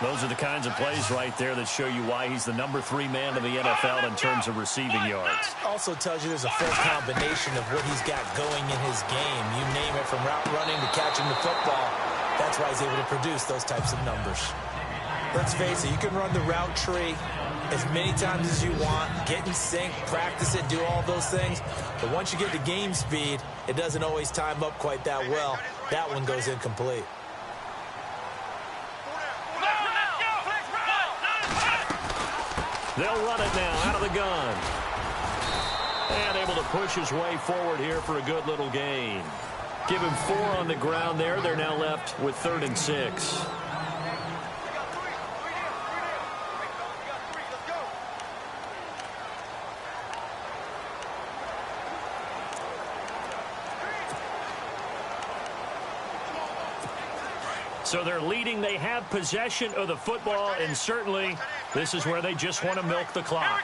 Those are the kinds of plays right there that show you why he's the number 3 man in the NFL in terms of receiving yards. Also tells you there's a full combination of what he's got going in his game. You name it, from route running to catching the football. That's why he's able to produce those types of numbers. Let's face it, you can run the route tree as many times as you want, get in sync, practice it, do all those things. But once you get to game speed, it doesn't always time up quite that well. That one goes incomplete. They'll run it now out of the gun. And able to push his way forward here for a good little gain. Give him 4 on the ground there. They're now left with 3rd and 6. So they're leading. They have possession of the football, and certainly this is where they just want to milk the clock.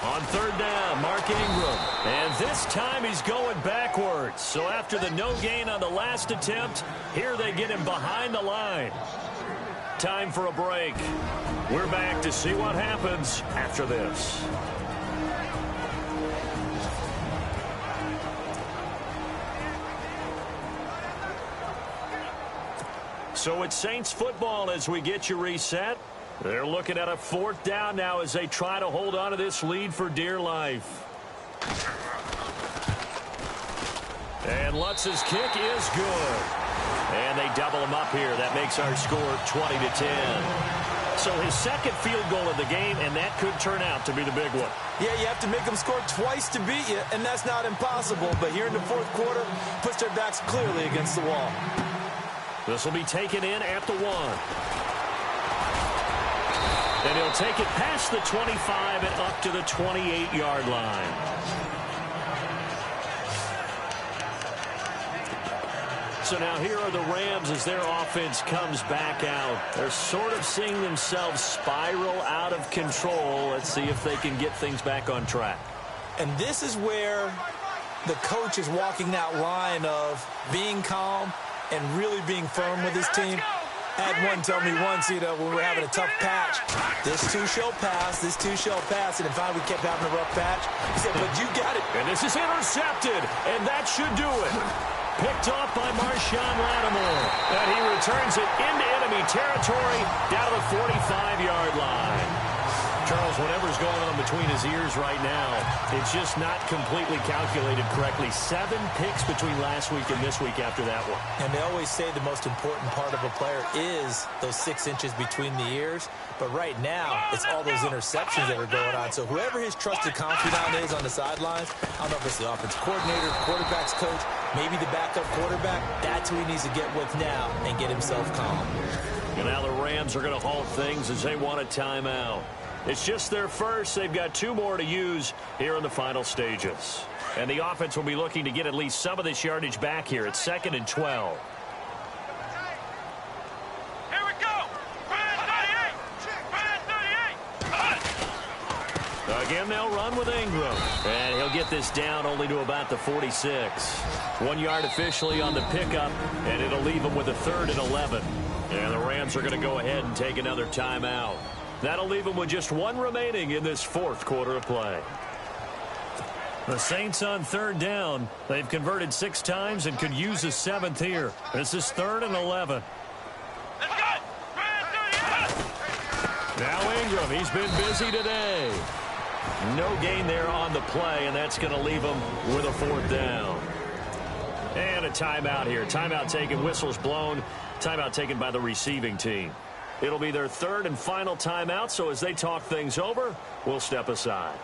On 3rd down, Mark Ingram. And this time he's going backwards. So after the no gain on the last attempt, here they get him behind the line. Time for a break. We're back to see what happens after this. So it's Saints football as we get you reset. They're looking at a 4th down now as they try to hold on to this lead for dear life. And Lutz's kick is good. And they double him up here. That makes our score 20-10. So his 2nd field goal of the game, and that could turn out to be the big one. Yeah, you have to make them score twice to beat you, and that's not impossible. But here in the 4th quarter, puts their backs clearly against the wall. This will be taken in at the 1. And he'll take it past the 25 and up to the 28-yard line. So now here are the Rams as their offense comes back out. They're sort of seeing themselves spiral out of control. Let's see if they can get things back on track. And this is where the coach is walking that line of being calm and really being firm with his team. Had one tell me once, when we're having a tough patch, this too shall pass, this too shall pass. And if we kept having a rough patch, he said, but you got it. And this is intercepted, and that should do it. picked off by Marshawn Lattimore. And he returns it into enemy territory down to the 45-yard line. Charles, whatever's going on between his ears right now, it's just not completely calculated correctly. 7 picks between last week and this week after that one. And they always say the most important part of a player is those 6 inches between the ears. But right now, it's all those interceptions that are going on. So whoever his trusted confidant is on the sidelines, I don't know if it's the offensive coordinator, quarterback's coach, maybe the backup quarterback, that's who he needs to get with now and get himself calm. And now the Rams are going to halt things as they want a timeout. It's just their first. They've got 2 more to use here in the final stages. And the offense will be looking to get at least some of this yardage back here. It's 2nd and 12. Here we go. Brand 38. Again, they'll run with Ingram. And he'll get this down only to about the 46. 1 yard officially on the pickup, and it'll leave him with a 3rd and 11. And the Rams are going to go ahead and take another timeout. That'll leave them with just 1 remaining in this 4th quarter of play. The Saints on 3rd down. They've converted 6 times and could use a 7th here. This is 3rd and 11. Let's go. Brand 38. Now Ingram, he's been busy today. No gain there on the play, and that's going to leave him with a 4th down. And a timeout here. Timeout taken, whistles blown. Timeout taken by the receiving team. It'll be their 3rd and final timeout, so as they talk things over, we'll step aside.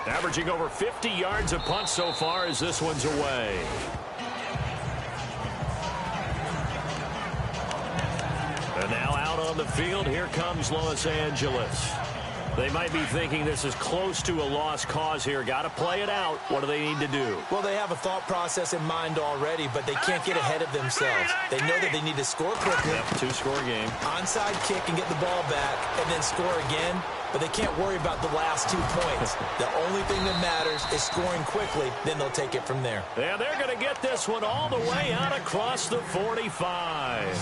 Averaging over 50 yards a punt so far as this one's away. And now out on the field, here comes Los Angeles. They might be thinking this is close to a lost cause here. Got to play it out. What do they need to do? Well, they have a thought process in mind already, but they can't get ahead of themselves. They know that they need to score quickly. Yep, 2-score game. Onside kick and get the ball back and then score again, but they can't worry about the last 2 points. The only thing that matters is scoring quickly, then they'll take it from there. And they're going to get this one all the way out across the 45.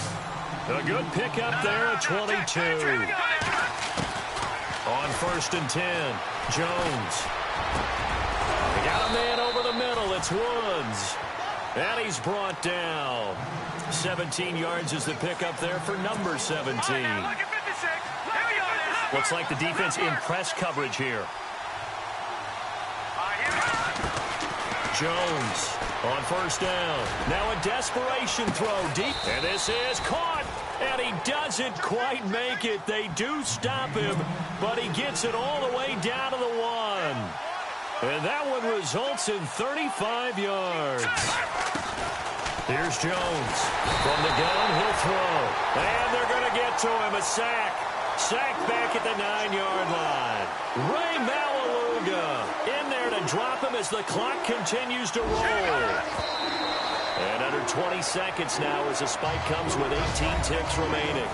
A good pickup there at 22. On 1st and 10, Jones. They got a man over the middle. It's Woods. And he's brought down. 17 yards is the pickup there for number 17. Looks like the defense in press coverage here. Jones on 1st down. Now a desperation throw deep. And this is caught. And he doesn't quite make it. They do stop him, but he gets it all the way down to the 1. And that one results in 35 yards. Here's Jones. From the gun, he'll throw. And they're going to get to him. A sack. Sack back at the 9-yard line. Ray Malaluga in there to drop him as the clock continues to roll. And under 20 seconds now as the spike comes with 18 ticks remaining.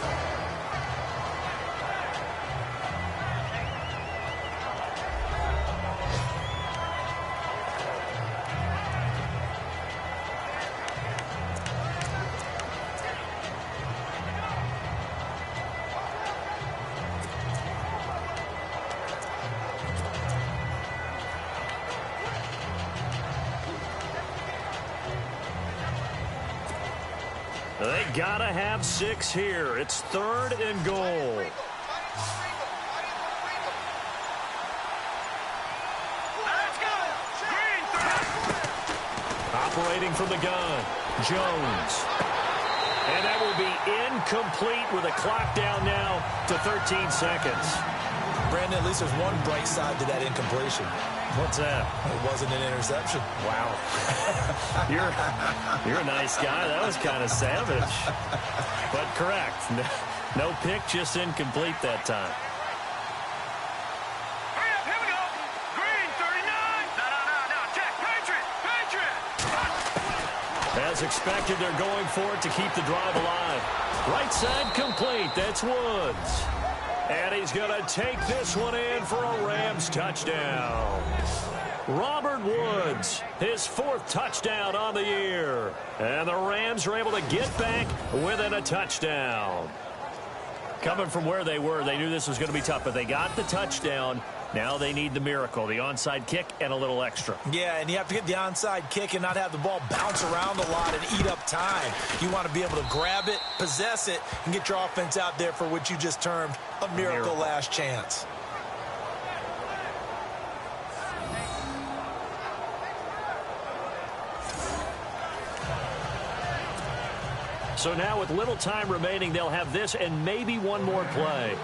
They gotta have 6 here. It's 3rd and goal. Operating from the gun, Jones. And that will be incomplete with a clock down now to 13 seconds. Brandon, at least there's one bright side to that incompletion. What's that? It wasn't an interception. Wow. You're a nice guy. That was kind of savage. But correct. No pick, just incomplete that time. Hurry up, here we go. Green 39. No. Check. Patriot. As expected, they're going for it to keep the drive alive. Right side complete. That's Woods. And he's going to take this one in for a Rams touchdown. Robert Woods, his 4th touchdown on the year. And the Rams are able to get back within a touchdown. Coming from where they were, they knew this was going to be tough, but they got the touchdown. Now they need the miracle, the onside kick and a little extra. Yeah, and you have to get the onside kick and not have the ball bounce around a lot and eat up time. You want to be able to grab it, possess it, and get your offense out there for what you just termed a miracle last chance. So now with little time remaining, they'll have this and maybe one more play.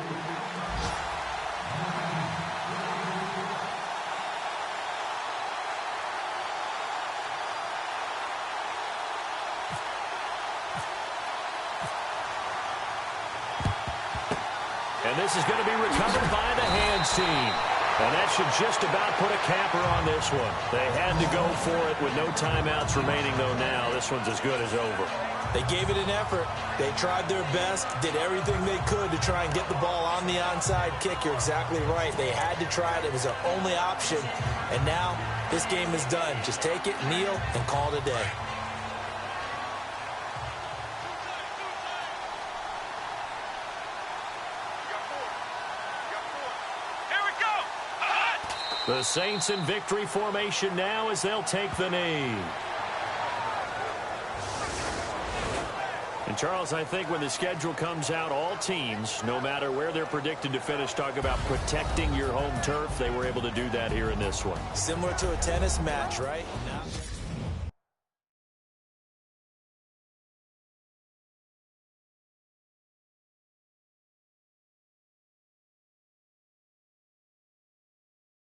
And this is going to be recovered by the hands team. And that should just about put a capper on this one. They had to go for it with no timeouts remaining, though now. This one's as good as over. They gave it an effort. They tried their best, did everything they could to try and get the ball on the onside kick. You're exactly right. They had to try it. It was their only option. And now this game is done. Just take it, kneel, and call it a day. The Saints in victory formation now as they'll take the knee. And, Charles, I think when the schedule comes out, all teams, no matter where they're predicted to finish, talk about protecting your home turf. They were able to do that here in this one. Similar to a tennis match, right? Now